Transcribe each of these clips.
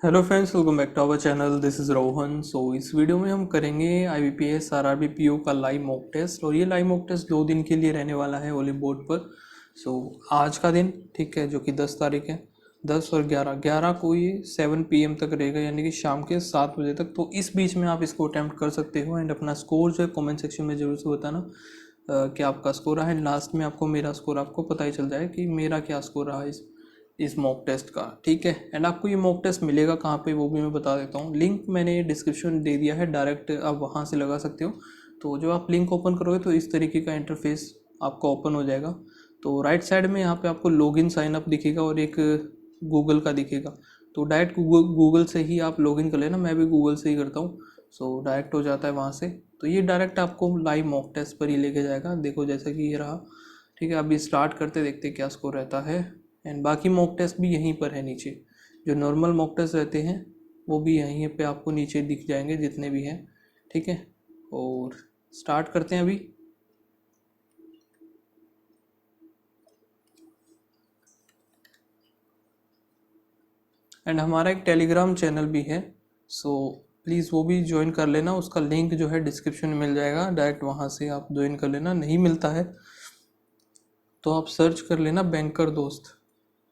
Hello friends, welcome back to our channel. This is Rohan. So इस video में हम करेंगे IBPS RRB PO का लाइव मॉक टेस्ट, और ये लाइव मॉक टेस्ट 2 दिन के लिए रहने वाला है ओली बोर्ड पर। सो आज का दिन, ठीक है, जो कि 10 तारीख है, 10 और 11 को ये 7 PM तक रहेगा, यानी कि शाम के 7 बजे तक। तो इस बीच में आप इसको अटैम्प्ट कर सकते हो एंड अपना स्कोर जो है कॉमेंट सेक्शन में जरूर से बताना कि आपका स्कोर रहा है। लास्ट में आपको मेरा स्कोर आपको पता ही चल जाए कि मेरा क्या स्कोर रहा है इस मॉक टेस्ट का, ठीक है। एंड आपको ये मॉक टेस्ट मिलेगा कहाँ पे, वो भी मैं बता देता हूँ। लिंक मैंने डिस्क्रिप्शन दे दिया है, डायरेक्ट आप वहाँ से लगा सकते हो। तो जब आप लिंक ओपन करोगे तो इस तरीके का इंटरफेस आपका ओपन हो जाएगा। तो राइट साइड में यहाँ पे आपको लॉगिन साइन अप दिखेगा और एक गूगल का दिखेगा। तो डायरेक्ट गूगल से ही आप लॉगिन कर लेना, मैं भी गूगल से ही करता हूँ। सो डायरेक्ट हो जाता है वहाँ से। तो ये डायरेक्ट आपको लाइव मॉक टेस्ट पर ही लेके जाएगा। देखो जैसे कि ये रहा, ठीक है। अभी स्टार्ट करते देखते क्या स्कोर रहता है। एंड बाकी मॉक टेस्ट भी यहीं पर है नीचे, जो नॉर्मल मॉक टेस्ट रहते हैं वो भी यहीं पे आपको नीचे दिख जाएंगे जितने भी हैं, ठीक है। और स्टार्ट करते हैं अभी। एंड हमारा एक टेलीग्राम चैनल भी है, सो प्लीज़ वो भी ज्वाइन कर लेना। उसका लिंक जो है डिस्क्रिप्शन में मिल जाएगा, डायरेक्ट वहाँ से आप ज्वाइन कर लेना। नहीं मिलता है तो आप सर्च कर लेना बैंकर दोस्त,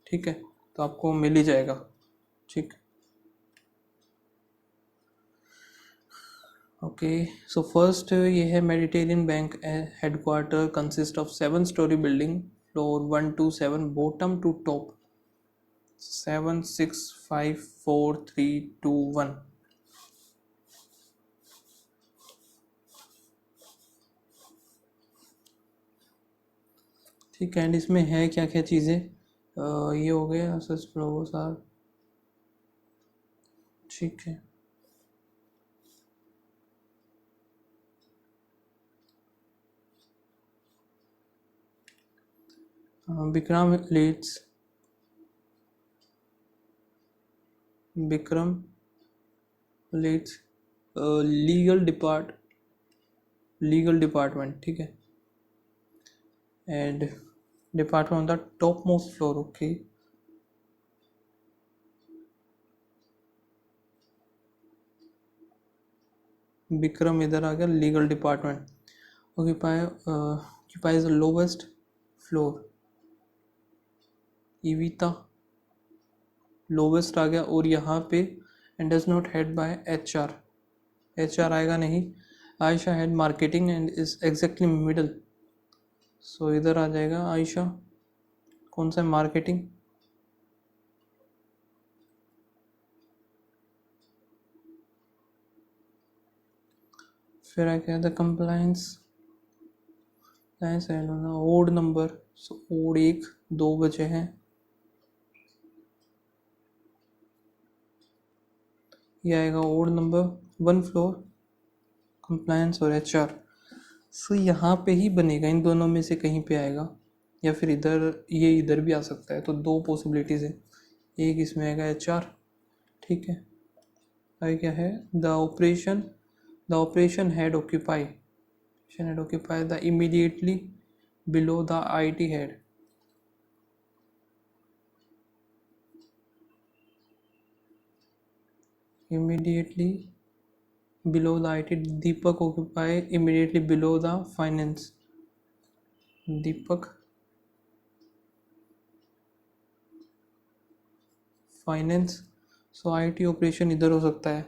ठीक है, तो आपको मिल ही जाएगा, ठीक। ओके, सो फर्स्ट ये है Mediterranean bank headquarter consist of 7 storey building, floor 1 to 7, bottom to top 7 6 5 4 3 2 1। ठीक है। एंड इसमें है क्या क्या चीज़ें, ये हो गया सच फ्लोर्स आर, ठीक है। Vikram leads, Vikram leads legal department, ठीक है। And department on the top most floor, okay. Vikram इधर आ गया, legal department occupies the lowest floor। इविता लोवेस्ट आ गया, और यहाँ पे and does not head by HR आएगा नहीं। Ayesha head marketing and is exactly middle, so इधर आ जाएगा आयशा। कौन सा मार्केटिंग, फिर आ गया the compliance odd number, so odd 1 2 बचे हैं। ये आएगा ओड नंबर 1 फ्लोर, कंप्लायंस और HR। सो यहाँ पे ही बनेगा, इन दोनों में से कहीं पे आएगा, या फिर इधर, ये इधर भी आ सकता है। तो 2 पॉसिबिलिटीज़ है, एक इसमें आएगा HR, ठीक है। आगे क्या है, the operation head occupy the immediately below the IT head. Immediately below the IT, Deepak occupy immediately below the finance, Deepak finance. So IT operation इधर हो सकता है।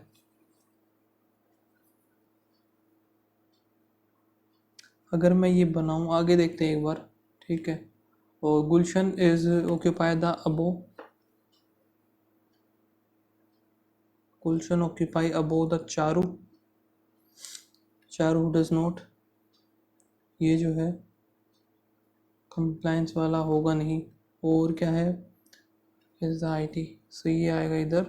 अगर मैं ये बनाऊँ, आगे देखते हैं एक बार, ठीक है। और Gulshan is occupy the above, Gulshan occupy above the Charu, Charu does not, ये जो है कंप्लायंस वाला होगा नहीं। और क्या है, इज द IT, सो ये आएगा इधर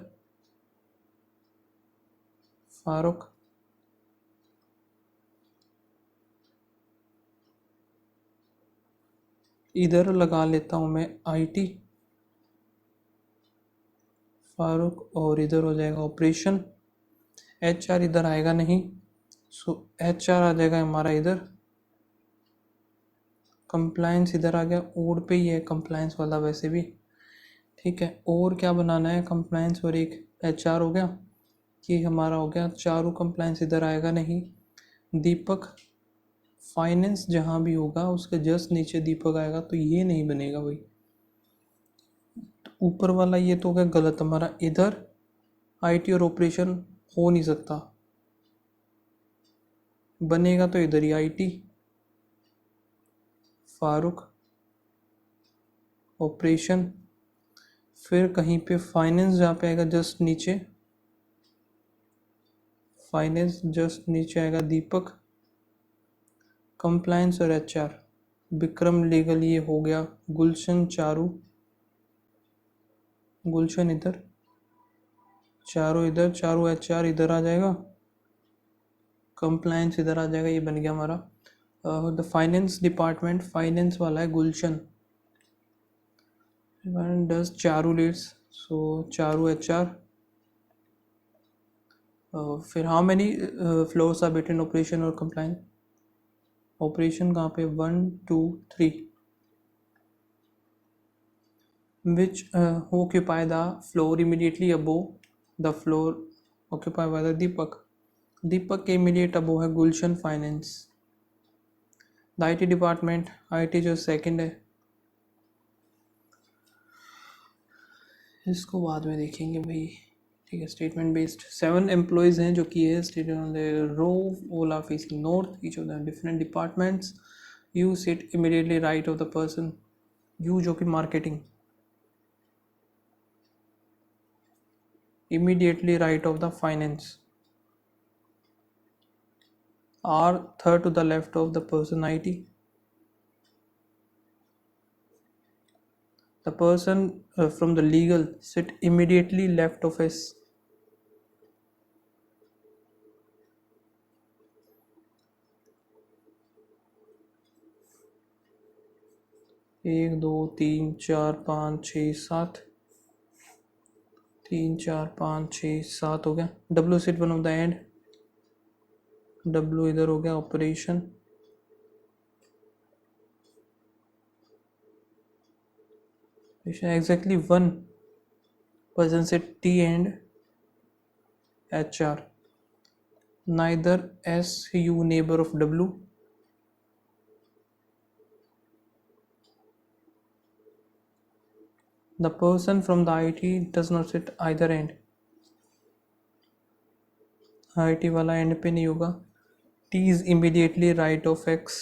फारूक। इधर लगा लेता हूँ मैं IT फारूक, और इधर हो जाएगा ऑपरेशन। HR इधर आएगा नहीं, सो HR आ जाएगा हमारा इधर। कंप्लायंस इधर आ गया, ओड पे ही है कंप्लायंस वाला वैसे भी, ठीक है। और क्या बनाना है, कंप्लायंस और एक HR हो गया, ये हमारा हो गया चारू कंप्लायंस, इधर आएगा नहीं। दीपक फाइनेंस जहाँ भी होगा उसके जस्ट नीचे दीपक आएगा, तो ये नहीं बनेगा भाई। तो ऊपर वाला ये तो हो गया गलत हमारा, इधर IT और ऑपरेशन हो नहीं सकता, बनेगा तो इधर ही IT, फारूक, ऑपरेशन, फिर कहीं पे फाइनेंस जहाँ पे आएगा जस्ट नीचे, फाइनेंस जस्ट नीचे आएगा दीपक, कंप्लायंस और HR, विक्रम लीगल, ये हो गया गुलशन चारू, गुलशन इधर, चारू इधर, चारू HR इधर आ जाएगा, कंप्लायंस इधर आ जाएगा, ये बन गया हमारा द फाइनेंस डिपार्टमेंट, फाइनेंस वाला है Gulshan, does Charu leads, so Charu HR, फिर how many floors are between operation और कंप्लायंस, ऑपरेशन कहाँ पे 1 2 3, which occupy the floor immediately above the floor occupied by the Deepak. दीपक के इमीडिएट अबो है Gulshan finance. The IT department, IT जो second है, इसको बाद में देखेंगे भाई, ठीक है। स्टेटमेंट बेस्ड 7 एम्प्लॉयज़ हैं जो कि है stated on the row, all are facing north, each of the different departments. You sit immediately right of the person, you जो कि marketing, immediately right of the finance, R third to the left of the person IT, the person from the legal sit immediately left of S, एक दो तीन चार पाँच छः सात, 3 4 5 6 7 हो गया। W sit one of the end, W इधर हो गया operation, exactly 1 person sit T and HR, neither SU neighbor of W, the person from the IT does not sit either end, IT वाला एंड पे नहीं होगा। T is immediately right of X,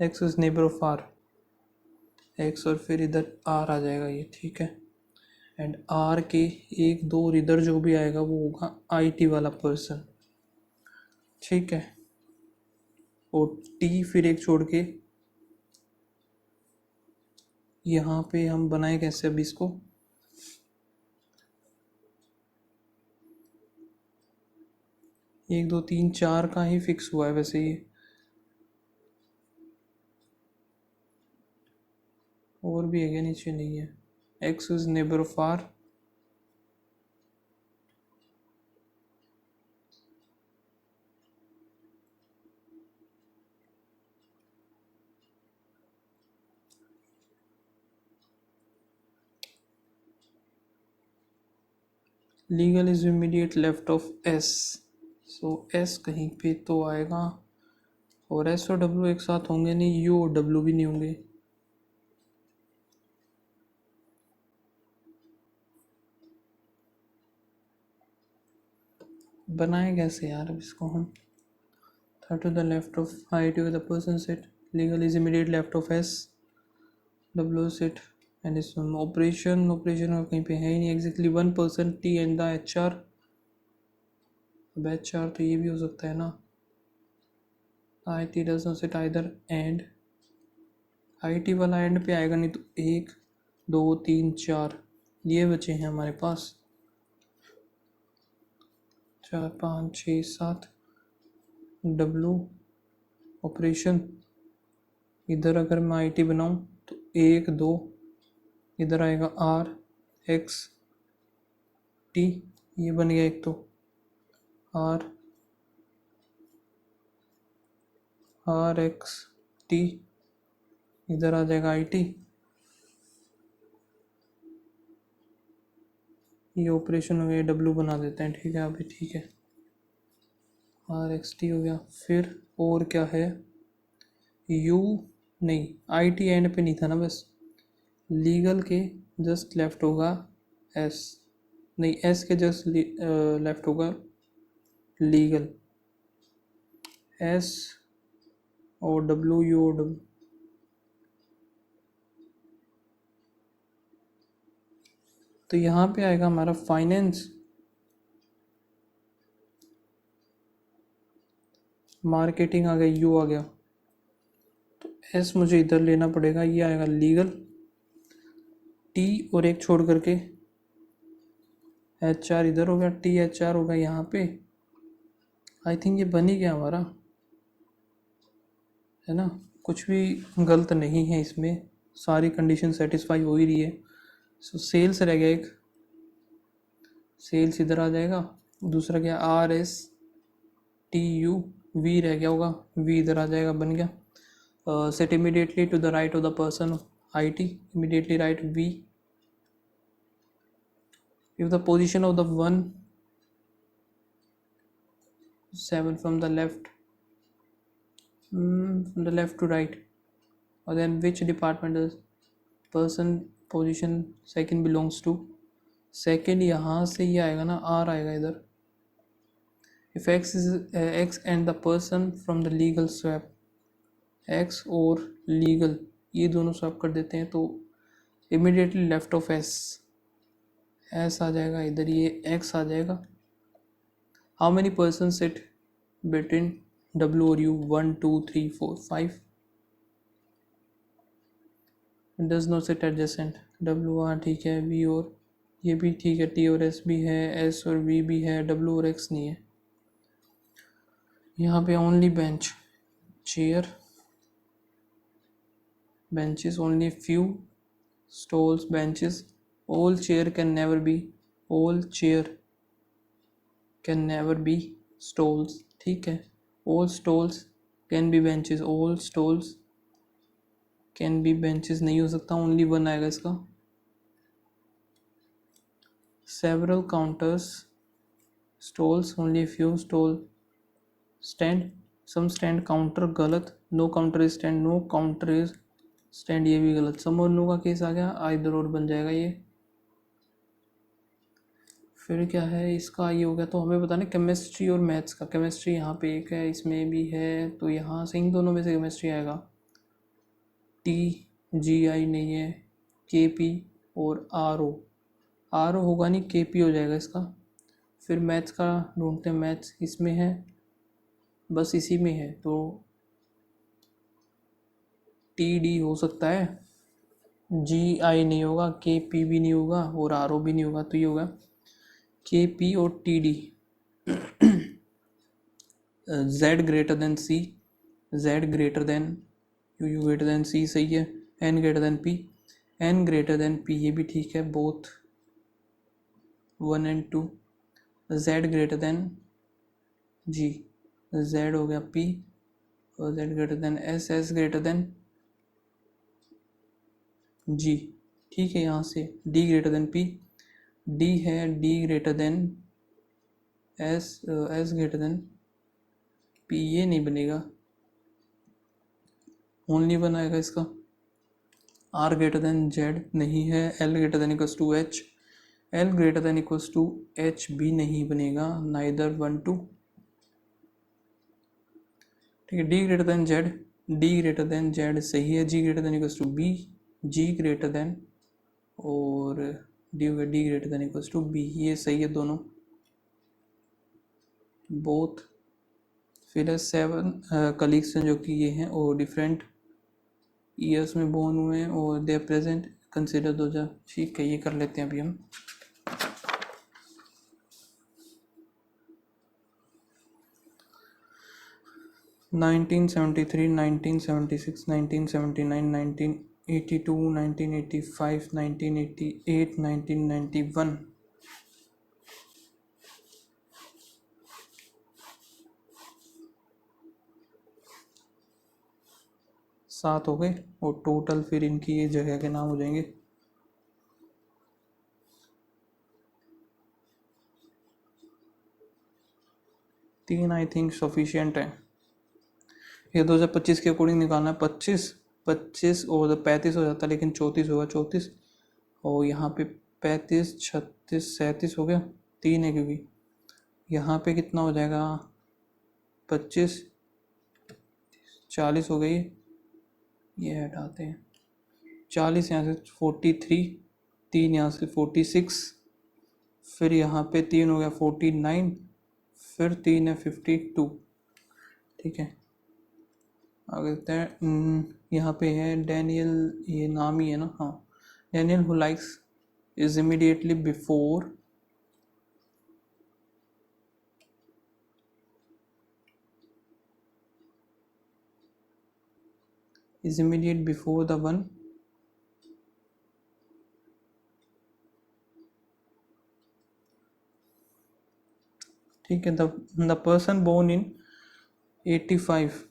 X is neighbor of R, X और फिर इधर R आ जाएगा ये, ठीक है। एंड R के एक दो और इधर जो भी आएगा वो होगा IT वाला पर्सन, ठीक है। और T फिर एक छोड़ के यहाँ पे हम बनाए कैसे अभी इसको, एक दो तीन चार का ही फिक्स हुआ है वैसे ये, और भी है क्या, नीचे नहीं है। X is neighbour of R, legal is immediate left of S, so S कहीं पे तो आएगा, और S और W एक साथ होंगे नहीं, U और W भी नहीं होंगे। बनाए कैसे यार अब इसको हम, third to the left of IT with the person sit, legal is immediate left of S, W sit and इस ऑपरेशन, ऑपरेशन कहीं पे है ही नहीं, exactly 1 person T and the HR, अब HR तो ये भी हो सकता है ना, IT does not sit either end, IT वाला एंड पे आएगा नहीं, तो 1 2 3 4 ये बचे हैं हमारे पास, 4 5 6 7, W ऑपरेशन, इधर अगर मैं IT बनाऊं तो 1 2, इधर आएगा R X T, ये बन गया एक, तो R X T, इधर आ जाएगा IT, ये ऑपरेशन हो गया, डब्लू बना देते हैं, ठीक है अभी, ठीक है। आर एक्स टी हो गया, फिर और क्या है, यू नहीं, आई टी एंड पे नहीं था ना, बस लीगल के जस्ट लेफ्ट होगा एस, नहीं एस के जस्ट लेफ्ट होगा लीगल, एस और डब्ल्यू यू और डब्ल्यू। तो यहाँ पे आएगा हमारा फाइनेंस, मार्केटिंग आ गया, यू आ गया, तो एस मुझे इधर लेना पड़ेगा, ये आएगा लीगल, टी और एक छोड़ करके एच आर इधर हो गया, टी एच आर होगा यहाँ पे। आई थिंक ये बन ही गया हमारा, है ना, कुछ भी गलत नहीं है इसमें, सारी कंडीशन सेटिस्फाई हो ही रही है। सो सेल्स रह गया एक, सेल्स इधर आ जाएगा, दूसरा क्या R S T U, V रह गया होगा, वी इधर आ जाएगा, बन गया। Set immediately to the right of the person I T, immediately right V, if the position of the 7 from the left, from the left to right, or then which department does person position second belongs to, second यहाँ से ये आएगा ना, are आएगा इधर, if x is x and the person from the legal swap, x और legal ये दोनों स्वैप कर देते हैं, तो immediately left of s, s आ जाएगा इधर, ये x आ जाएगा। How many person sit between W और U, 1 2 3 4 5, does not sit adjacent, W हाँ ठीक है, V और ये भी ठीक है, T और S भी है, S और V भी है, W और X नहीं है। यहाँ पे only bench, chair, benches only few, stalls benches, all chair can never be, all chair can never be stalls, ठीक है, all stalls can be benches, all stalls can be benches नहीं हो सकता, ओनली वन आएगा इसका। several counters, stalls only few, stall stand, some stand counter गलत, no counter is stand, no counter is stand ये भी गलत, सम और नो का केस आ गया, आइदर और बन जाएगा ये। फिर क्या है इसका, ये हो गया, तो हमें बताना केमिस्ट्री और मैथ्स का, केमिस्ट्री यहाँ पे एक है, इसमें भी है, तो यहाँ से इन दोनों में से केमिस्ट्री आएगा, टी जी आई नहीं है, के पी और आर ओ, आर ओ होगा नहीं, के पी हो जाएगा इसका। फिर मैथ्स का ढूंढते हैं, मैथ्स इसमें है, बस इसी में है, तो टी डी हो सकता है, जी आई नहीं होगा, के पी भी नहीं होगा और आर ओ भी नहीं होगा, तो ये होगा के पी और T D. Z greater than C, Z greater than U greater than C सही है, N greater than P, N greater than P ये भी ठीक है, both 1 and 2, Z greater than G, Z हो गया P और Z greater than S, S greater than G, ठीक है, यहाँ से D greater then P, D है D greater then S, S greater than P, ये नहीं बनेगा, ओनली वन आएगा इसका। R ग्रेटर देन Z नहीं है, L greater than equals to H, L greater than equals to H भी नहीं बनेगा, नाइदर 1 2, ठीक है। D greater than Z, D greater than Z सही है, G greater than equals to B, G greater than और D हो गया D greater than equals to B, ये सही है दोनों, बोथ। फिर है 7 कलीग्स हैं जो कि ये हैं और डिफरेंट ईयर्स में बोर्न हुए हैं और दे प्रेजेंट कंसिडर 2000, ठीक है, ये कर लेते हैं अभी हम। नाइनटीन 73, 1976, 1979, 1982, 1985, 1988, 1991, सात हो गए और टोटल फिर इनकी ये जगह के नाम हो जाएंगे। 3 आई थिंक सफिशियंट है। ये 2025 के अकॉर्डिंग निकालना है। 25 और 35 हो जाता है, लेकिन 34 होगा, 34। और यहाँ पे 35, 36, 37 हो गया, 3 है क्योंकि यहाँ पे कितना हो जाएगा, 25, 40 हो गई। ये हटाते हैं, 40 यहाँ से 43, 3 यहाँ से 46, फिर यहाँ पे 3 हो गया 49, फिर 3 है 52। ठीक है, आगे देखते हैं। यहाँ पे है डैनियल, ये नाम ही है ना, हाँ। Daniel who likes is immediately before the one ठीक है, the person born in 85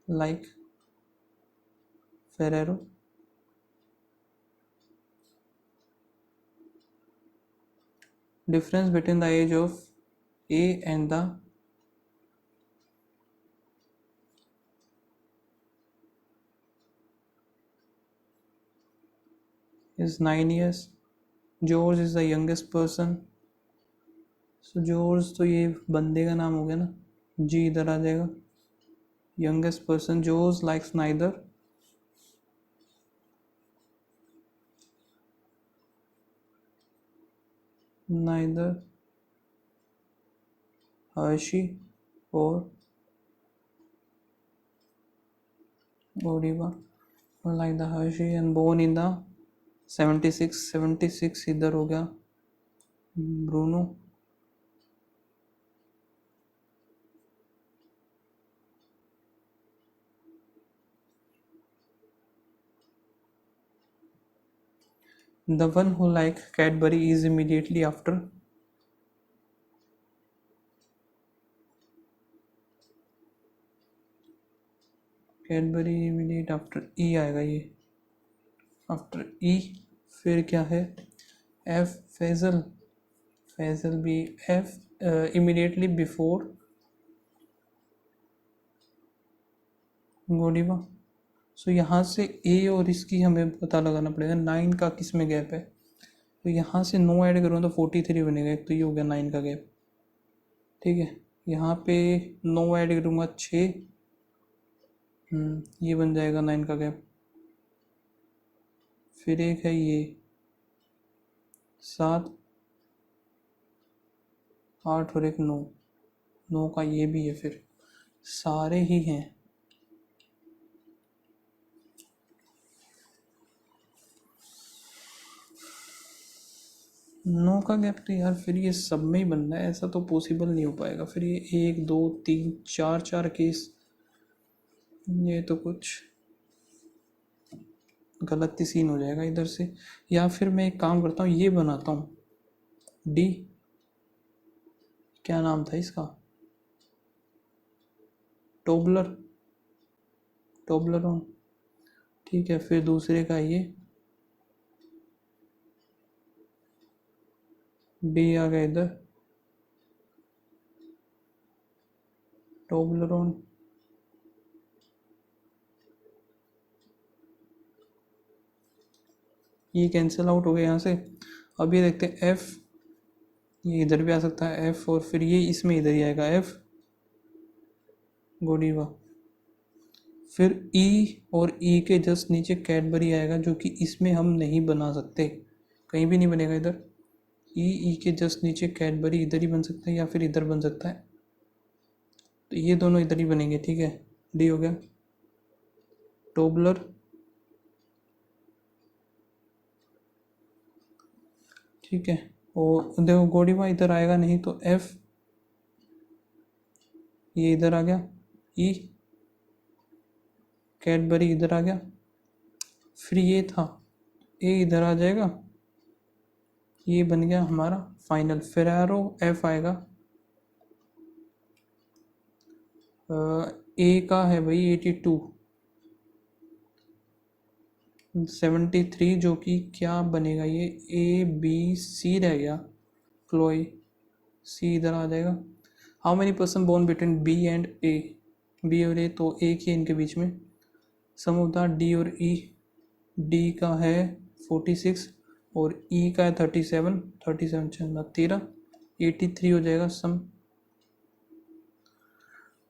like Ferrero. Difference between the age of A and the is 9 years. George is the youngest person. So George तो ये बंदे का नाम हो गया ना, जी इधर आ जाएगा। Youngest person George likes neither Hershey or Godiva, like the Hershey, and born in the 76 इधर हो गया Bruno. The one who like Cadbury is immediately after Cadbury, immediate after E आएगा ये, आफ्टर ई। फिर क्या है, एफ फैजल, फैजल भी एफ इमीडिएटली बिफोर गोडीबा। सो यहाँ से ए और इसकी हमें पता लगाना पड़ेगा 9 का किस में गैप है। तो यहाँ से 9 ऐड करूँ तो 43 बनेगा, एक तो ये हो गया 9 का गैप। ठीक है, यहाँ पे 9 ऐड करूँगा 6, ये बन जाएगा 9 का गैप। फिर एक है ये 7, 8 और एक 9, 9 का ये भी है, फिर सारे ही हैं। 9 का गैप तो यार फिर ये सब में ही बन रहा है, ऐसा तो पॉसिबल नहीं हो पाएगा। फिर ये 1 2 3 4 केस, ये तो कुछ गलत ही सीन हो जाएगा इधर से। या फिर मैं एक काम करता हूँ, ये बनाता हूँ डी, क्या नाम था इसका, टोबलर, टोबलरोन। ठीक है, फिर दूसरे का ये डी आ गया इधर, टोबलरोन। ये कैंसिल आउट हो गया यहाँ से। अब ये देखते हैं एफ, ये इधर भी आ सकता है एफ, और फिर ये इसमें इधर ही आएगा एफ गोडीवा। फिर ई और ई के जस्ट नीचे कैडबरी आएगा, जो कि इसमें हम नहीं बना सकते, कहीं भी नहीं बनेगा इधर। ई के जस्ट नीचे कैडबरी इधर ही बन सकता है या फिर इधर बन सकता है, तो ये दोनों इधर ही बनेंगे। ठीक है, डी हो गया। टोबलर, ठीक है, और देखो गोडीवा इधर आएगा नहीं, तो एफ, ये इधर आ गया, ई कैडबरी इधर आ गया, फिर ये था ए इधर आ जाएगा, ये बन गया हमारा फाइनल। फेरारो एफ आएगा, ए का है भाई 82, 73, जो कि क्या बनेगा, ये ए बी सी रह गया, क्लोई सी इधर आ जाएगा। How many person born between B and A, B और ए तो एक ही इनके बीच में। सम ऑफ द डी और ई, डी का है 46 और ई का है 37, 37 13, 83 हो जाएगा सम।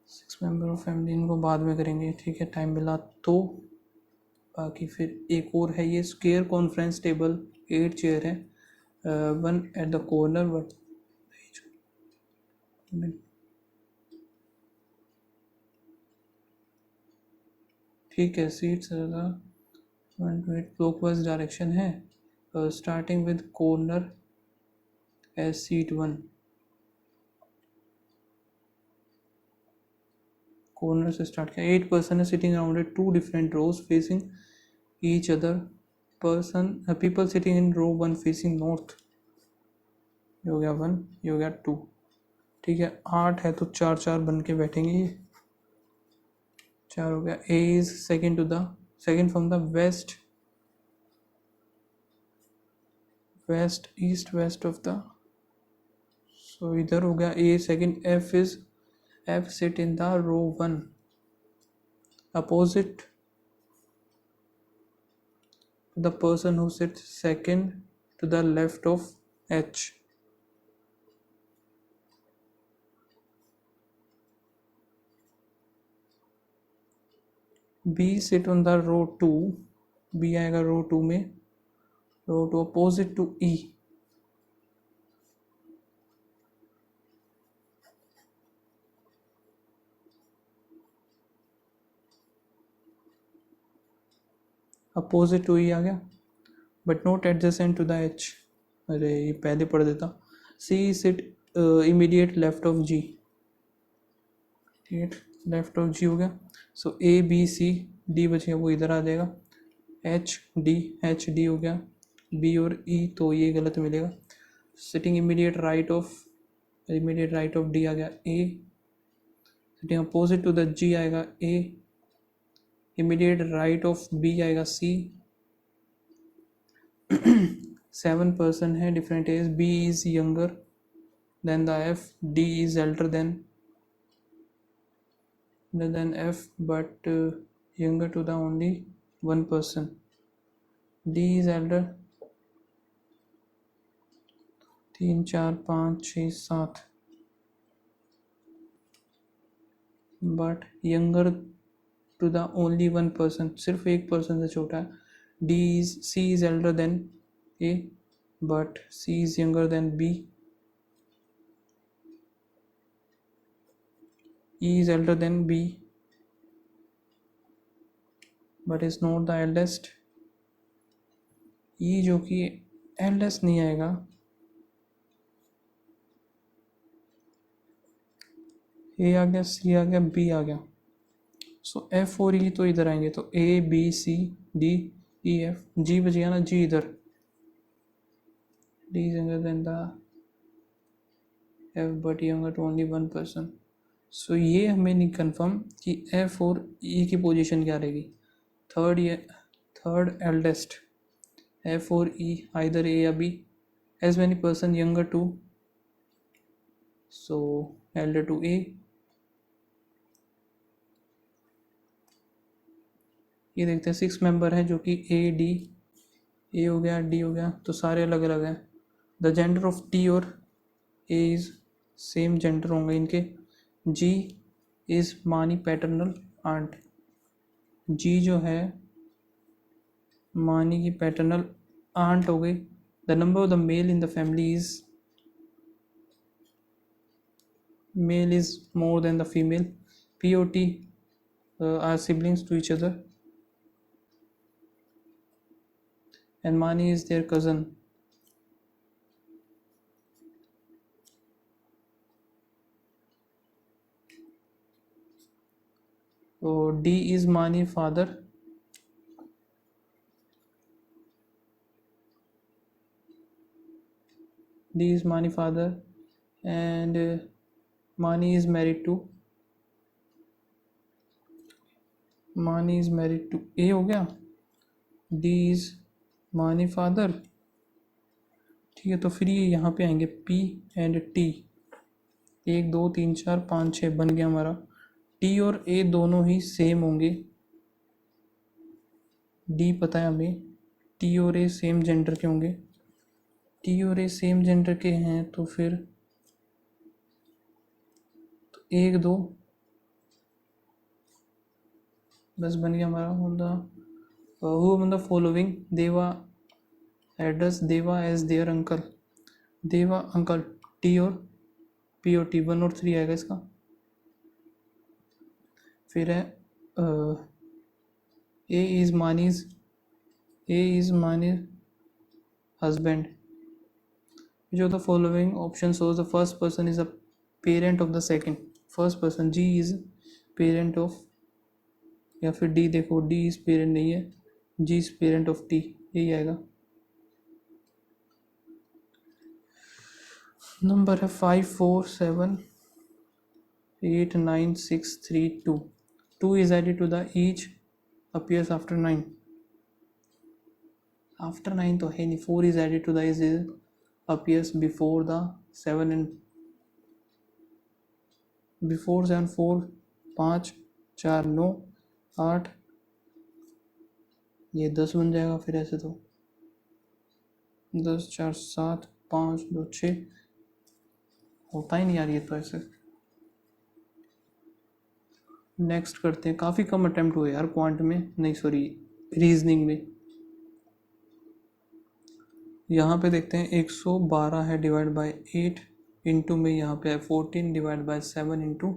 6 मेंबर ऑफ फैमिली, इनको बाद में करेंगे, ठीक है, टाइम मिला तो। बाकी फिर एक और है ये स्क्वायर कॉन्फ्रेंस टेबल, 8 चेयर है, 1 एट द कॉर्नर बट, ठीक है, सीट्स 1 क्लॉकवाइज डायरेक्शन है, starting with corner as seat 1, corner से स्टार्ट किया। 8 पर्सन है sitting around it, 2 different rows facing each other, people sitting in row 1 facing north, ये हो गया 1, ये हो गया 2, ठीक है। 8 है तो 4 4 बन के बैठेंगे ये, 4 हो गया। A is second from the west east west of the, so इधर हो गया A second. F sit in the row 1 opposite the person who sits second to the left of H. B sit on the row 2, B आएगा row 2 में, row 2 opposite to E. Opposite to E आ गया, but not adjacent to the H, अरे ये पहले पढ़ देता। C sit immediate left of G, ठीक है, लेफ्ट ऑफ जी हो गया। सो ए बी सी डी बचेगा, वो इधर आ जाएगा, एच डी हो गया, बी और ई तो ये गलत मिलेगा। Sitting immediate right of D आ गया A, sitting opposite to the G आएगा A, immediate right of B आएगा सी। 7 पर्सन है different age, B is younger than the F, D is elder than F but younger to the only 1 person, D is elder 3 4 5 6 7 but younger to the only 1 person, सिर्फ एक person से छोटा है। सी is elder than A but C is younger than B, E is elder than B but is not the eldest, E जो कि eldest नहीं आएगा, ए आ गया, सी आ गया, बी आ गया। सो एफ और ई तो इधर आएंगे, तो A B C D E F, G बचेगा ना, जी इधर, D is younger than the F but younger to only 1 person। So ये हमें नहीं कंफर्म कि एफ और ई की पोजीशन क्या रहेगी। थर्ड एल्डेस्ट, एफ और ई आइदर ए या B, as many person younger to, so elder to A. ये देखते हैं 6 मेंबर है जो कि ए हो गया, डी हो गया, तो सारे अलग अलग हैं। द जेंडर ऑफ टी और ए इज सेम जेंडर होंगे इनके। G is Mani paternal aunt, G जो है मानी की पैटर्नल आंट हो गई। The number of the male in the family is, male is more than the female. P और T are siblings to each other and Mani is their cousin. So D is Mani father, D is Mani father and Mani is married to A हो गया, D is मानी father, ठीक है। तो फिर ये यहाँ पे आएंगे P एंड T, 1 2 3 4 5 6 बन गया हमारा। टी और ए दोनों ही सेम होंगे, डी पता है हमें। टी और ए सेम जेंडर के होंगे, टी और ए सेम जेंडर के हैं तो फिर तो 1 2 बस बन गया हमारा। हु अमंग द फॉलोइंग देवा एड्रेस देवा एज देयर अंकल, देवा अंकल, टी और पी और टी 1 और 3 आएगा इसका। फिर है ए इज मानीज हस्बैंड। जो the following option shows the first person is a parent of the second. First person G is parent of, या फिर डी देखो डी इज पेरेंट नहीं है, G is parent of T, यही आएगा। Number है 5 4 7 8 9 6 3 2। 2 is added to the each appears after 9। After 9 तो है नहीं। 4 is added to the is appears before the 7 and before 7 4 5 4 9 8, ये 10 बन जाएगा फिर ऐसे तो 10 4 7 5 2 6 होता ही नहीं यार ये तो ऐसे। नेक्स्ट करते हैं, काफ़ी कम अटेम्प्ट हुए यार क्वांट में, नहीं सॉरी रीजनिंग में। यहाँ पे देखते हैं 112 है डिवाइड बाय 8, इंटू में यहाँ पे है 14 डिवाइड बाय 7 इंटू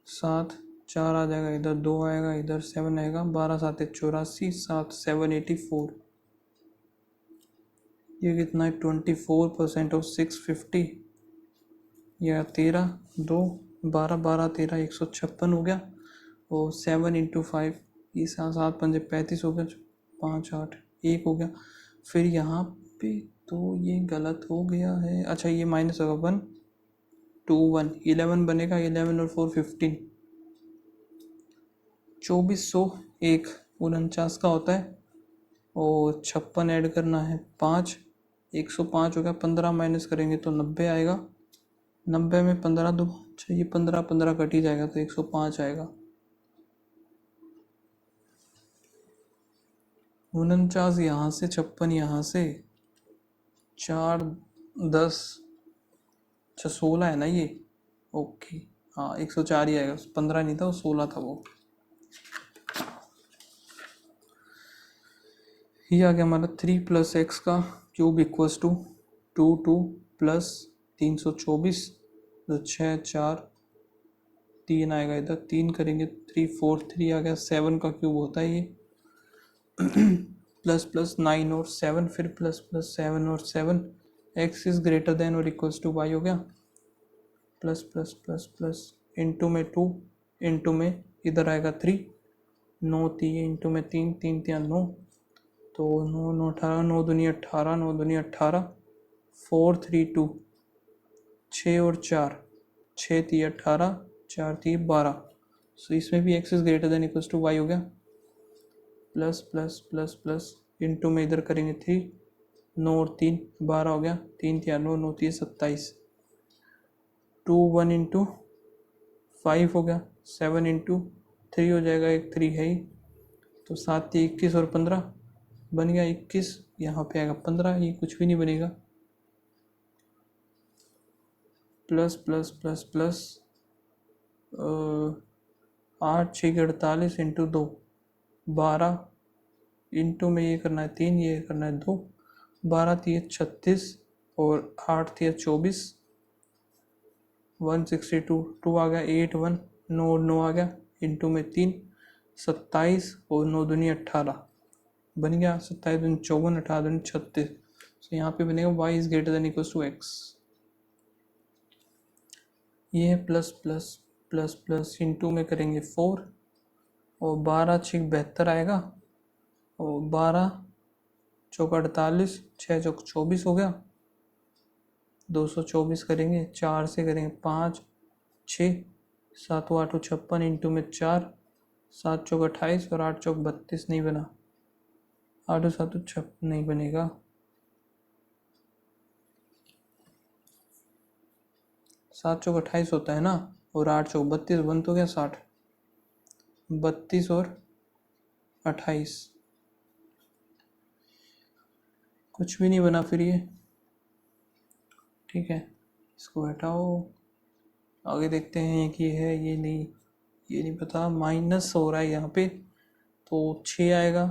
7, 4 आ जाएगा इधर, 2 आएगा इधर, 7 आएगा, 12 7 84, 7 7 84। ये कितना है 24% ऑफ 650 या 13 2 12 12 13 156 हो गया। और 7 इंटू 5 ये 7 5 35 हो गया, 5 8 1 हो गया। फिर यहाँ पे तो ये गलत हो गया है, अच्छा ये माइनस होगा 1 2 1 11 बनेगा, 11 और 4 15, 2401 49 का होता है। और 56 ऐड करना है 5, 105 हो गया, 15 माइनस करेंगे तो 90 आएगा, 90 में 15 दो, अच्छा ये 15 15 कट ही जाएगा तो 105 आएगा। 49 यहाँ से, 56 यहाँ से, 4 10, अच्छा 16 है ना ये, ओके हाँ 104 ही आएगा, 15 नहीं था वो 16 था वो। ये आ गया हमारा 3 + x का क्यूब इक्वल्स टू 2 2 प्लस 324, तो 6 4 3 आएगा इधर, 3 करेंगे 3 4 3 आ गया, 7 का क्यूब होता है ये। प्लस प्लस 9 और 7, फिर प्लस प्लस 7 और 7, x इज ग्रेटर देन और इक्वल्स टू y हो गया। Plus plus plus plus into में 2, इंटू में इधर आएगा 3, 9 3 इंटू में 3 3 3 9, तो 9 9 18, 9 दूनी 18, 9 दूनी 18, 4 3 2, 6 और 4, 6 3 18, 4 3 12, सो इसमें भी x is greater than equals to y हो गया। Plus plus plus plus into में इधर करेंगे 3, 9 और 3 12 हो गया, 3 3 9 9 3 27, 2 1 इंटू 5 हो गया, 7 इंटू 3 हो जाएगा, एक 3 है ही, तो 7 3 21 और 15 बन गया 21, यहाँ पे आएगा 15, ये कुछ भी नहीं बनेगा। Plus plus plus plus 8 6 48 into 2 12, into में ये करना है 3, ये करना है 2, 12 3 36 और 8 3 24, 162, 2 आ गया 8 1 9 9 आ गया, इंटू में 3 27 और 9 दूनी 18 बन गया, 27 दूनी 54, 18 दूनी 36, तो यहाँ पे बनेगा y is greater than equals to x। ये है plus plus plus plus into में करेंगे 4 और 12 6 72 आएगा, और 12 चौक 48, 6 चौक 24 हो गया, 224 करेंगे, 4 से करेंगे 5 6 7 8 56 इंटू में 4, 7 चौक 28 और 8 चौक 32 नहीं बना, 8 7 6 नहीं बनेगा, 7 चौक 28 होता है ना, और 8 चौक 32, बन तो गया 60। 32 और 28, कुछ भी नहीं बना फिर ये। ठीक है, इसको हटाओ, आगे देखते हैं कि है ये नहीं, ये नहीं पता। माइनस हो रहा है यहाँ पे, तो 6 आएगा,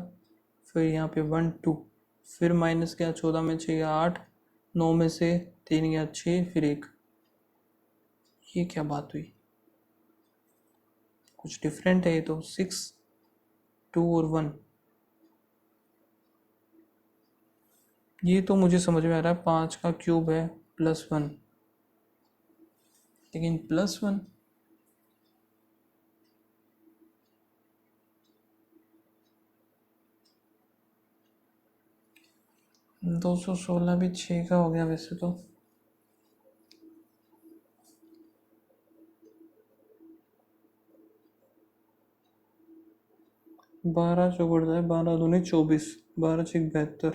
फिर यहाँ पे 1 2, फिर माइनस क्या, 14 में 6 गया 8, 9 में से 3 गया 6, फिर 1। ये क्या बात हुई, कुछ डिफरेंट है ये तो। 6 2 और 1, ये तो मुझे समझ में आ रहा है 5 का क्यूब है +1, लेकिन +1 216 भी 6 का हो गया वैसे तो। 12 चौगड़ता है, 12 दूनी 24, 12 छः 72।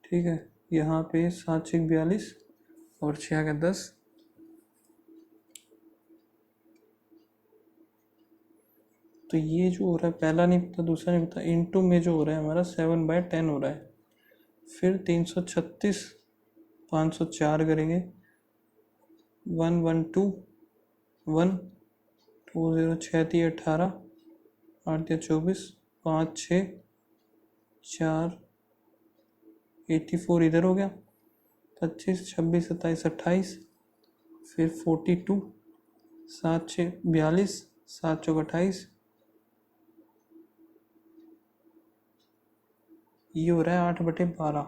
ठीक है, यहाँ पे 7 छः 42 और 6 आ गया 10। तो ये जो हो रहा है, पहला नहीं पता दूसरा नहीं पता, इनटू में जो हो रहा है हमारा 7/10 हो रहा है। फिर 336, 504 करेंगे, 1 1 2 1 2 0 6 3 18 8 3 24 5 6 4 84 इधर हो गया, 25 26 27 28, फिर 42, 7 6 42, 7 चौक 28, ये हो रहा है 8/12।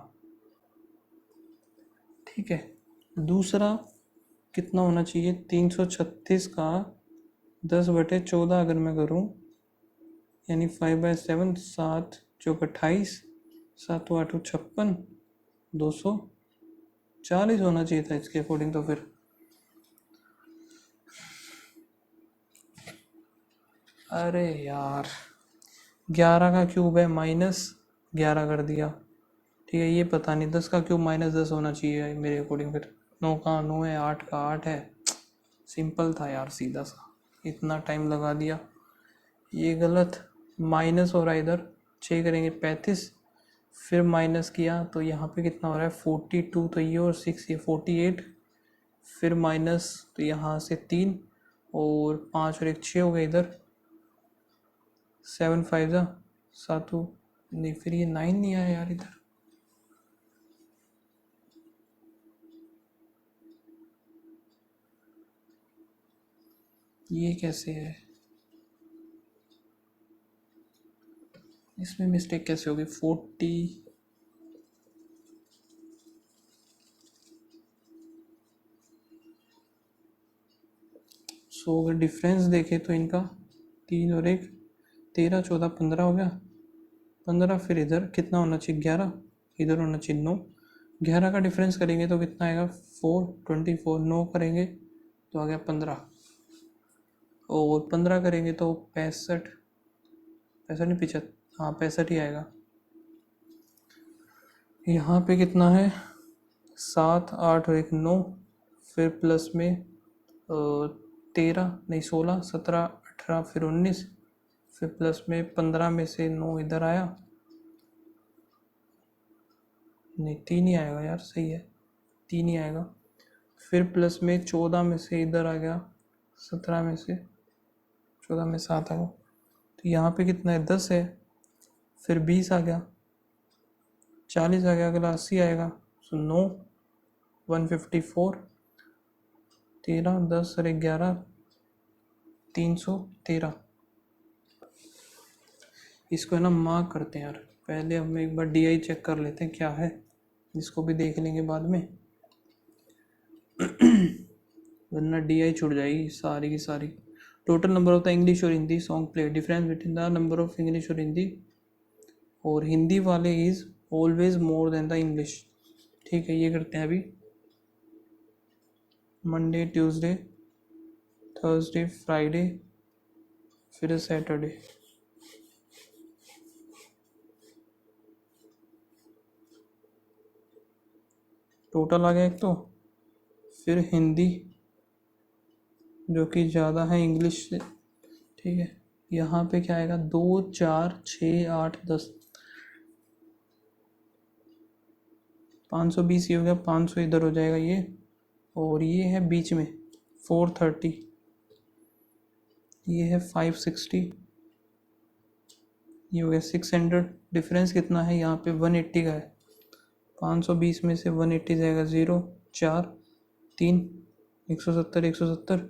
ठीक है, दूसरा कितना होना चाहिए, 336 का 10/14 अगर मैं करूँ, यानी 5/7, 7 चौक 28, 7 8 56, 240 होना चाहिए था इसके अकॉर्डिंग। तो फिर अरे यार, 11 का क्यूब है, -11 कर दिया। ठीक है, ये पता नहीं, 10 का क्यूब -10 होना चाहिए मेरे अकॉर्डिंग। फिर 9 का 9 है, 8 का 8 है। सिंपल था यार, सीधा सा, इतना टाइम लगा दिया। ये गलत, माइनस हो रहा है इधर, 6 करेंगे 35, फिर माइनस किया तो यहाँ पे कितना हो रहा है 42, तो ये और 6 ये 48, फिर माइनस तो यहाँ से 3 और 5 और 1 6 हो गए इधर, 7 5 जा 7 नहीं, फिर ये 9 नहीं आया यार इधर। ये कैसे है, इसमें मिस्टेक कैसे होगी। 40, सो अगर डिफरेंस देखें तो इनका 3 और 1 13 14 15 हो गया, 15, फिर इधर कितना होना चाहिए 11, इधर होना चाहिए 9। 11 का डिफरेंस करेंगे तो कितना आएगा 4 24, 9 करेंगे तो आ गया 15, और 15 करेंगे तो 65, 65 नहीं 75, हाँ 65 ही आएगा। यहाँ पे कितना है 7 8 और 1 9, फिर प्लस में 13 नहीं 16 17 18, फिर 19, फिर प्लस में 15 में से 9 इधर आया, नहीं 3 ही आएगा यार, सही है 3 ही आएगा। फिर प्लस में 14 में से इधर आ गया, 17 में से 14 में 7 आ गया, तो यहाँ पे कितना है 10 है, फिर 20 आ गया, 40 आ गया, अगला 80 आएगा, सो 9 154, 13 10 और 11 313। इसको है ना मार्क करते हैं यार, पहले हम एक बार DI चेक कर लेते हैं क्या है, इसको भी देख लेंगे बाद में वरना DI छूट जाएगी सारी की सारी। Total number of the English और Hindi song play, difference between the number of English और हिंदी, और हिंदी वाले is always more than the English. ठीक है, ये करते हैं अभी। मंडे ट्यूसडे थर्सडे फ्राइडे फिर सैटरडे, टोटल आ गया एक तो, फिर हिंदी जो कि ज़्यादा है इंग्लिश से, ठीक है। यहाँ पे क्या आएगा, 2 4 6 8 10, 520 ये हो गया, 500 इधर हो जाएगा ये, और ये है बीच में 430, ये है 560, ये हो गया 600। डिफरेंस कितना है यहाँ पे, 180 का है। 520 में से 180 जाएगा, 0 4 3, 170 170,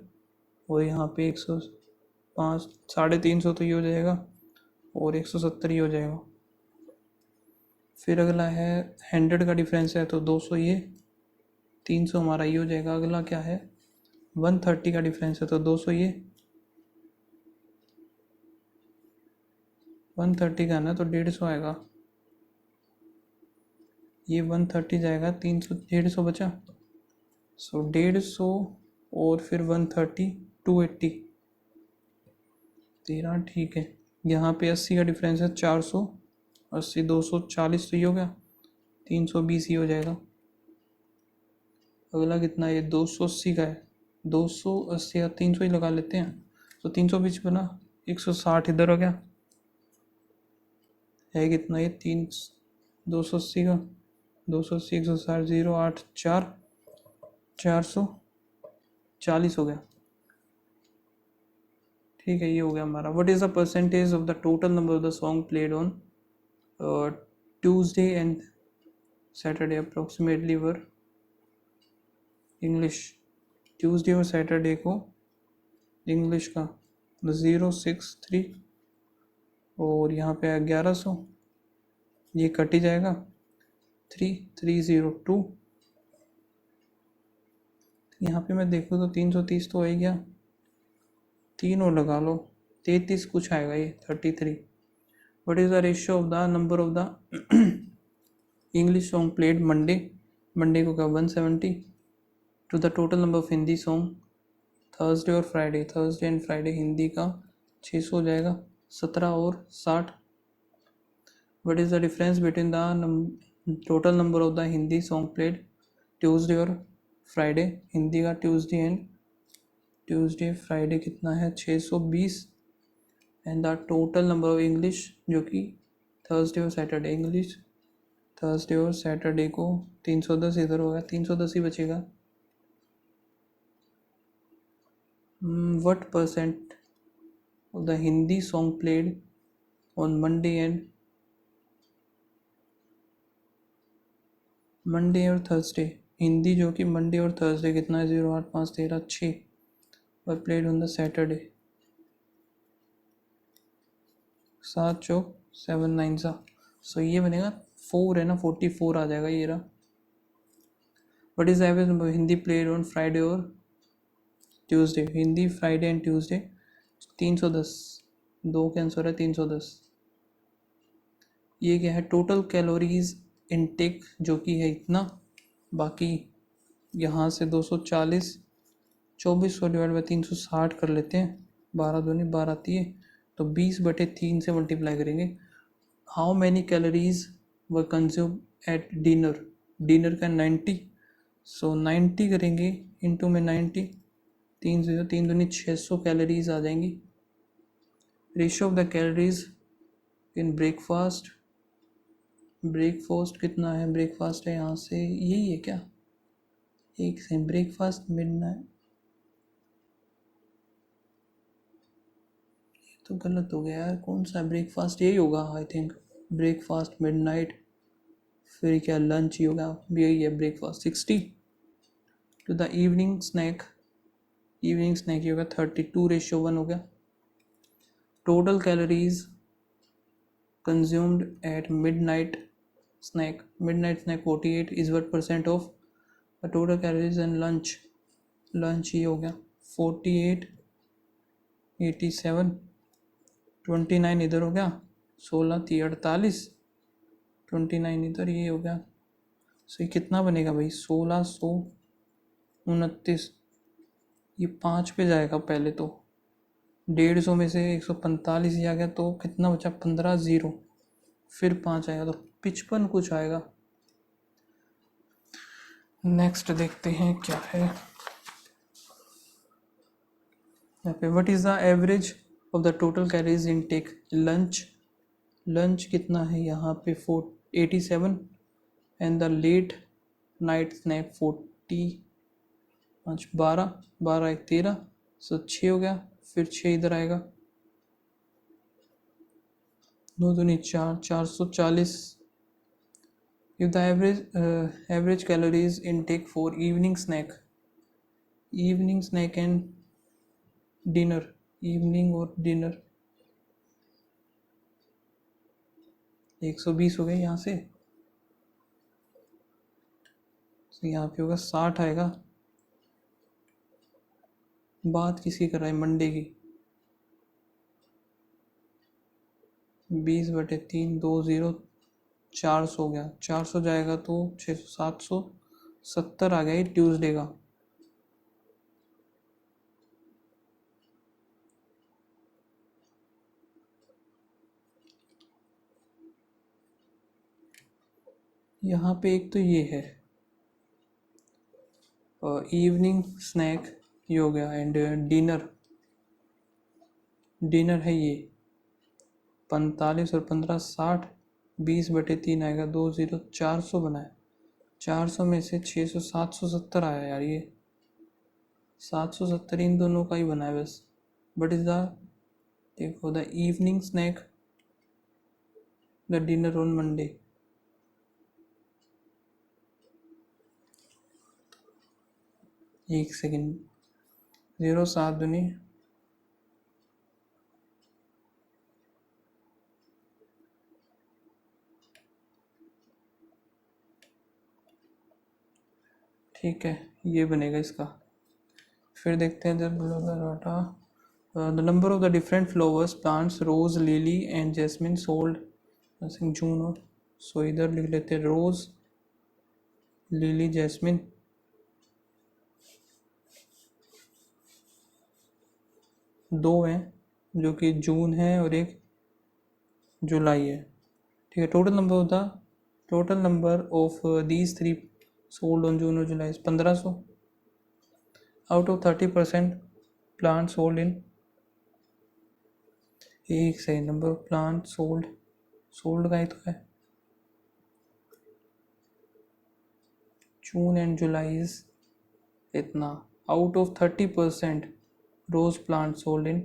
और यहाँ पे 105, 350 तो ये हो जाएगा, और 170 ही हो जाएगा। फिर अगला है 100 का डिफरेंस है तो 200 ये, 300 हमारा ये हो जाएगा। अगला क्या है, 130 का डिफरेंस है तो 200 ये, 130 का है ना तो 150 आएगा, ये 130 जाएगा, 300 150 बचा, सो 150 और फिर 130, 280 13, ठीक है। यहाँ पे 80 का डिफरेंस है, 480 240 तो ये हो गया, 320 ही हो जाएगा। अगला कितना है, ये 280 का है, 280 या 300 ही लगा लेते हैं, तो 320 बना, 160 इधर हो गया, है कितना ये 280 का, 280 160, 0 8 4, 440 हो गया, ठीक है। ये हो गया हमारा। What is the percentage of the total number of the song played on Tuesday and Saturday approximately were English. Tuesday और सैटरडे को इंग्लिश का 063, और यहाँ पे 1100, ये कट ही जाएगा, 3302, यहाँ पे मैं देखूँ तो 330 तो हो ही गया, 3 और लगा लो, 33 कुछ आएगा ये, 33। What is the ratio of the number of the English song played Monday, Monday को क्या 170, to the total number of Hindi song Thursday और Friday, Thursday and Friday Hindi का 600 हो जाएगा, 17 और 60। What is the difference between the total number of the Hindi song played Tuesday और Friday, Hindi का Tuesday and Tuesday Friday कितना है 620, and the total number of English जो कि थर्सडे और सैटरडे, इंग्लिश थर्सडे और सैटरडे को 310 इधर होगा, 310 ही बचेगा। What percent of the Hindi song played on Monday और थर्सडे, हिंदी जो कि मंडे और थर्सडे कितना है, 0 8 5 13 6, और प्लेड ऑन द सैटरडे 7 चौक 7 9 सा, सो ये बनेगा 4 है ना, 44 आ जाएगा ये रहा। What is average number Hindi played on Friday और Tuesday, Hindi Friday and Tuesday 310, 2 के आंसर है 310। ये क्या है, टोटल कैलोरीज इनटेक जो कि है इतना, बाकी यहाँ से 240, 2400 डिवाइड बाई 360 कर लेते हैं, 12 दूनी 12 आती है, तो 20/3 से मल्टीप्लाई करेंगे। How many calories were consume at dinner, dinner का 90, सो 90 करेंगे इंटू में 90, 3 दूनी 600 कैलोरीज आ जाएंगी। Ratio of the calories in breakfast, breakfast कितना है, ब्रेकफास्ट है यहाँ से, यही है क्या, एक से ब्रेकफास्ट मिडनाइट, ये तो गलत हो गया यार, कौन सा ब्रेकफास्ट, यही होगा आई थिंक, ब्रेकफास्ट मिडनाइट, फिर क्या लंच ही होगा, यही है breakfast. 60 to the evening snack, evening snack ही होगा 32 रेशियो 1 हो गया। Total calories consumed at midnight snack, midnight snack 48 is what % of the total calories and lunch, lunch ही हो गया 48 87, 29 इधर हो गया, 16 थी 48, 29 इधर, ये हो गया, सो ये कितना बनेगा भाई 1629, ये 5 पे जाएगा पहले तो, 150 में से 145 ही आ गया, तो कितना बचा 15 0, फिर 5 आएगा तो 55 कुछ आएगा। नेक्स्ट देखते हैं क्या है, यहाँ पे what is the average of the total calories intake lunch, lunch कितना है यहाँ पे 487 and the late night snack 40, 5 12, 12 1 13, so 6 हो गया, फिर 6 इधर आएगा, 2 दूनी 4, 440. If the average calories intake for evening snack and dinner, evening और dinner 120 हो गए यहाँ से, तो यहाँ पे होगा 60 आएगा. बात किसकी कर रहा है, मंडे की. 20/3 20, 400 हो गया, 400 जाएगा तो 600 770 आ गया ये ट्यूसडे का. यहाँ पे एक तो ये है इवनिंग स्नैक, ये हो गया, एंड डिनर है ये 45 और 15 60, 20/3 आएगा 20, 400 बनाए, 400 में से 600 770 आया यार, ये 770 इन दोनों का ही बना है बस. बट इज द, देखो, the evening snack, the dinner on Monday. एक सेकेंड, 0 7 दूनी, ठीक है, ये बनेगा इसका. फिर देखते हैं जब data, the number of the different flowers plants rose lily and jasmine sold June और, सो इधर लिख लेते हैं रोज लिली जैस्मिन. दो हैं जो कि जून है और एक जुलाई है, ठीक है. Total number of these 3 sold on June और जुलाई 1500. आउट ऑफ 30% प्लांट सोल्ड इन, एक सही नंबर ऑफ प्लांट सोल्ड का ही तो है, जून एंड जुलाई इज इतना. Out of 30% rose plant sold in,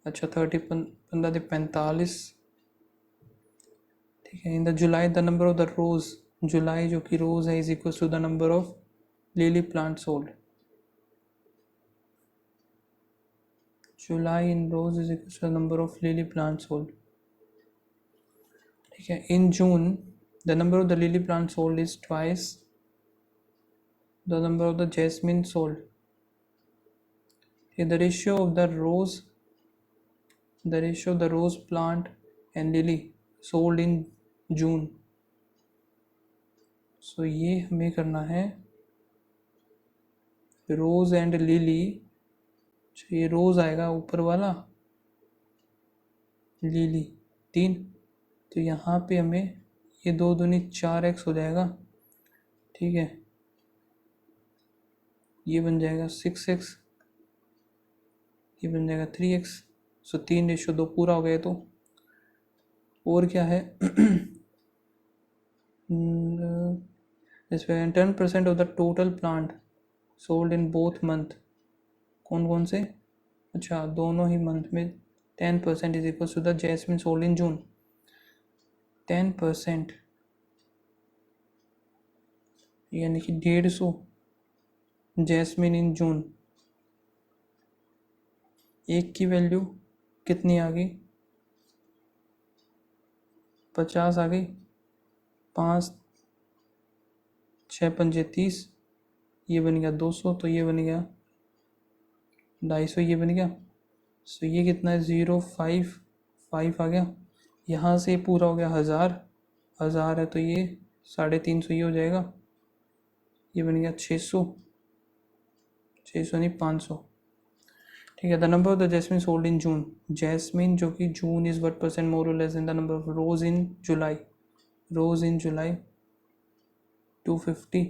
अच्छा 30 15 45, ठीक है. In the July the number of the rose, July जो कि रोज है is equal to the number of lily plant sold. July in rose is equal to the number of lily plant sold, ठीक है. In June the number of the lily plant sold is twice the number of the jasmine sold. The ratio of the rose plant and lily sold in June. So ये हमें करना है रोज and lily, ये रोज आएगा ऊपर वाला, lily 3, तो यहाँ पे हमें ये 2 दूनी 4x हो जाएगा, ठीक है. ये बन जाएगा 6x, ये बन जाएगा 3x, सो 3:2 पूरा हो गया. तो और क्या है, इसमें 10% of the total plant sold in both month, कौन कौन से, अच्छा दोनों ही मंथ में 10% is equal to the jasmine sold in June. 10% यानी कि 150 जैस्मिन इन जून. एक की वैल्यू कितनी आ गई, 50 आ गई, 5 6 5 30, ये बन गया 200, तो ये बन गया 250, ये बन गया. सो ये कितना है 055 आ गया. यहाँ से पूरा हो गया 1000 है, तो ये 350 ये हो जाएगा, ये बन गया 600 नहीं 500, ठीक है. The number of the jasmine sold in June, jasmine जो कि June is what percent more और less in the number of rose in July, 250,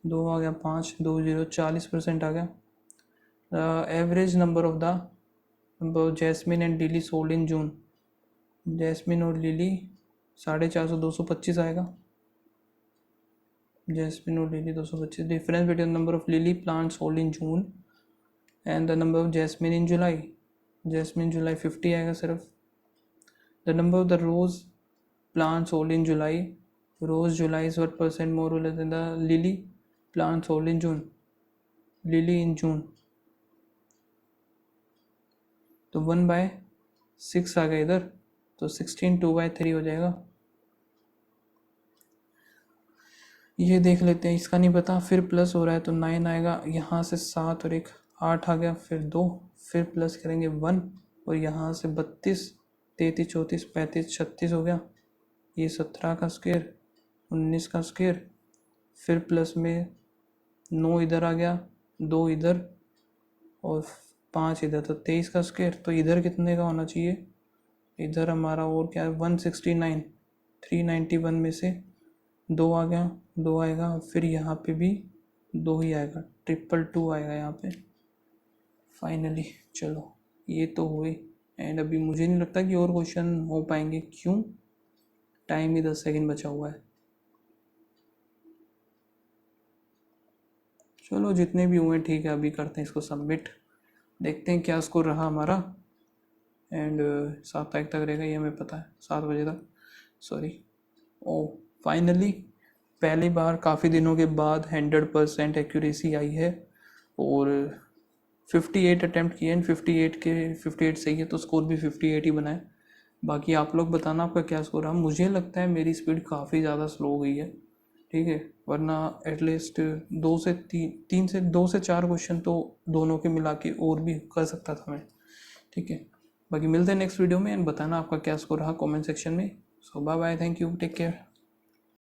2 आ गया 5 2 0 40% आ गया, average number of jasmine and lily sold in June. Jasmine और lily 450, 225 आएगा। Jasmine और lily 225। Difference between number of lily plant sold in June and the number of jasmine in July. Jasmine July 50 आएगा सिर्फ। The number of the rose plant sold in July. Rose July is what % more or less than the lily plant sold in June। Lily in June तो 1/6 आ गया इधर, तो 16 2/3 हो जाएगा। ये देख लेते हैं, इसका नहीं पता। फिर प्लस हो रहा है तो 9 आएगा, यहाँ से 7 और एक 8 आ गया, फिर 2, फिर प्लस करेंगे 1 और यहाँ से 32, 33, 34, 35, 36 हो गया। ये 17 का स्क्वायर, 19 का स्क्वायर, फिर प्लस में 9 इधर आ गया, 2 इधर और 5 इधर, तो 23 का स्क्वायर। तो इधर कितने का होना चाहिए? इधर हमारा और क्या है 169, 391 में से 2 आ गया, 2 आएगा, फिर यहाँ पे भी 2 ही आएगा, 222 आएगा यहाँ पे फाइनली। चलो ये तो हुई। एंड अभी मुझे नहीं लगता कि और क्वेश्चन हो पाएंगे, क्यों? टाइम ही 10 सेकेंड बचा हुआ है। चलो जितने भी हुए ठीक है, अभी करते हैं इसको सबमिट, देखते हैं क्या स्कोर रहा हमारा। एंड 7 तारीख तक रहेगा, ये हमें पता है, 7 बजे तक, सॉरी। ओ फाइनली पहली बार काफ़ी दिनों के बाद 100% एक्यूरेसी आई है और 58 अटैम्प्ट किए हैं, 58 के 58 सही है, तो स्कोर भी 58 ही बना है। बाकी आप लोग बताना आपका क्या स्कोर रहा। मुझे लगता है मेरी स्पीड काफ़ी ज़्यादा स्लो हो गई है, ठीक है, वरना एटलीस्ट 2 से 4 क्वेश्चन तो दोनों के मिला के और भी कर सकता था मैं, ठीक है। बाकी मिलते हैं नेक्स्ट वीडियो में, एंड बताना आपका क्या स्कोर रहा कमेंट सेक्शन में। So bye bye, thank you, take care.